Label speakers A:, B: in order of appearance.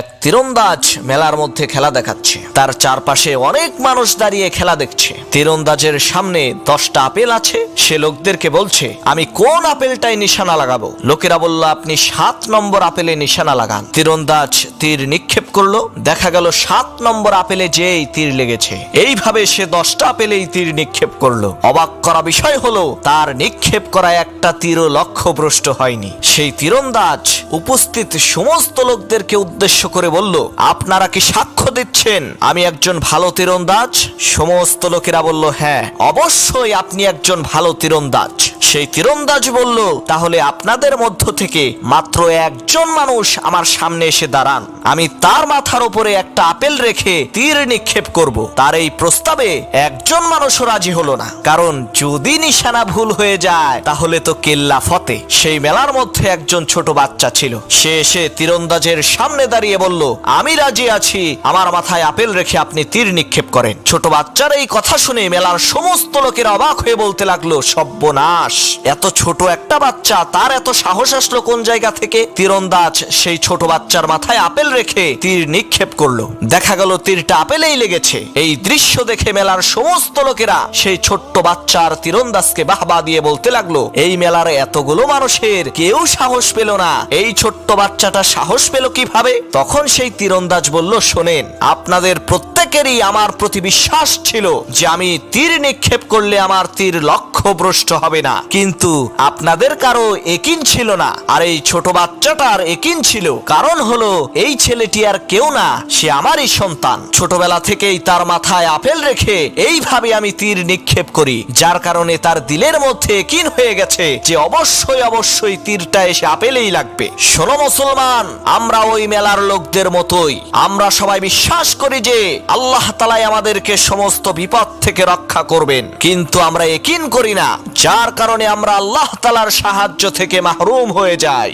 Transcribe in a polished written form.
A: এক তীরন্দাজ মেলার মধ্যে খেলা দেখাচ্ছে। তার চারপাশে অনেক মানুষ দাঁড়িয়ে খেলা দেখছে। তীরন্দাজের সামনে 10টা আপেল আছে। সে লোকদেরকে বলছে, আমি কোন আপেলটাই নিশানা লাগাবো? লোকেরা বলল, আপনি 7 নম্বর আপেলে নিশানা লাগান। তীরন্দাজ তীর নিক্ষেপ করলো। দেখা গেল 7 নম্বর আপেলে যেই তীর লেগেছে। এইভাবে সে 10টা আপেলেই তীর নিক্ষেপ করলো। অবাক করা বিষয় হলো, তার নিক্ষেপ করা একটা তীরও লক্ষ্যভ্রষ্ট হয়নি। সেই তীরন্দাজ উপস্থিত সমস্ত লোকদেরকে উদ্দেশ্য করে বলল, আপনারা কি সাক্ষ্য দিচ্ছেন আমি একজন ভালো তীরন্দাজ? সমস্ত লোকেরা বলল, হ্যাঁ, অবশ্যই আপনি একজন ভালো তীরন্দাজ। সেই তীরন্দাজ বলল, তাহলে আপনাদের মধ্য থেকে মাত্র একজন মানুষ আমার সামনে এসে দাঁড়ান, আমি তার মাথার উপরে একটা আপেল রেখে তীর নিক্ষেপ করব। তার এই প্রস্তাবে একজন মানুষও রাজি হলো না, কারণ যদি নিশানা ভুল হয়ে যায় তাহলে তো কেল্লা ফতে। সেই মেলার মধ্যে একজন ছোট বাচ্চা ছিল। সে এসে তীরন্দাজের সামনে দাঁড়িয়ে বলল, আমি রাজি আছি, আমার মাথায় আপেল রেখে আপনি তীর নিক্ষেপ করেন। ছোট বাচ্চার এই কথা শুনে মেলার সমস্ত লোকেরা অবাক হয়ে বলতে লাগলো, সর্বনাশ, এত ছোট একটা বাচ্চা, তার এত সাহস আসলো কোন জায়গা থেকে? তীরন্দাজ সেই ছোট বাচ্চার মাথায় আপেল রেখে তীর নিক্ষেপ করলো। দেখা গেল তীরটা আপেলেই লেগেছে। এই দৃশ্য দেখে মেলার সমস্ত লোকেরা সেই ছোট্ট বাচ্চার তীরন্দাজকে বাহবা দিয়ে বলতে লাগলো, এই মেলার এতগুলো মানুষের কেউ সাহস পেল না, এই ছোট্ট বাচ্চাটা সাহস পেল কিভাবে? তখন সেই তীরন্দাজ বলল, শোনেন, আপনাদের প্রত্যেকেরই আমার প্রতি বিশ্বাস ছিল যে আমি তীর নিক্ষেপ করলে আমার তীর লক্ষ্যভ্রষ্ট হবে না, কিন্তু আপনাদের কারো একিন ছিল না। আর এই ছোট বাচ্চাটার একিন ছিল। কারণ হলো, এই ছেলেটি আর কেউ না, সে আমারই সন্তান। ছোটবেলা থেকেই তার মাথায় আপেল রেখে এইভাবে আমি তীর নিক্ষেপ করি, যার কারণে তার দিলের মধ্যে একিন হয়ে গেছে যে অবশ্যই অবশ্যই তীরটা এসে আপেলেই লাগবে। শোনো মুসলমান, আমরা ওই মেলার লোকদের মতোই, আমরা সবাই বিশ্বাস করি যে আল্লাহ তাআলাই আমাদেরকে সমস্ত বিপদ থেকে রক্ষা করবেন, কিন্তু আমরা একিন করি না, যার কারণে আমরা আল্লাহ তাআলার সাহায্য থেকে মাহরুম হয়ে যাই।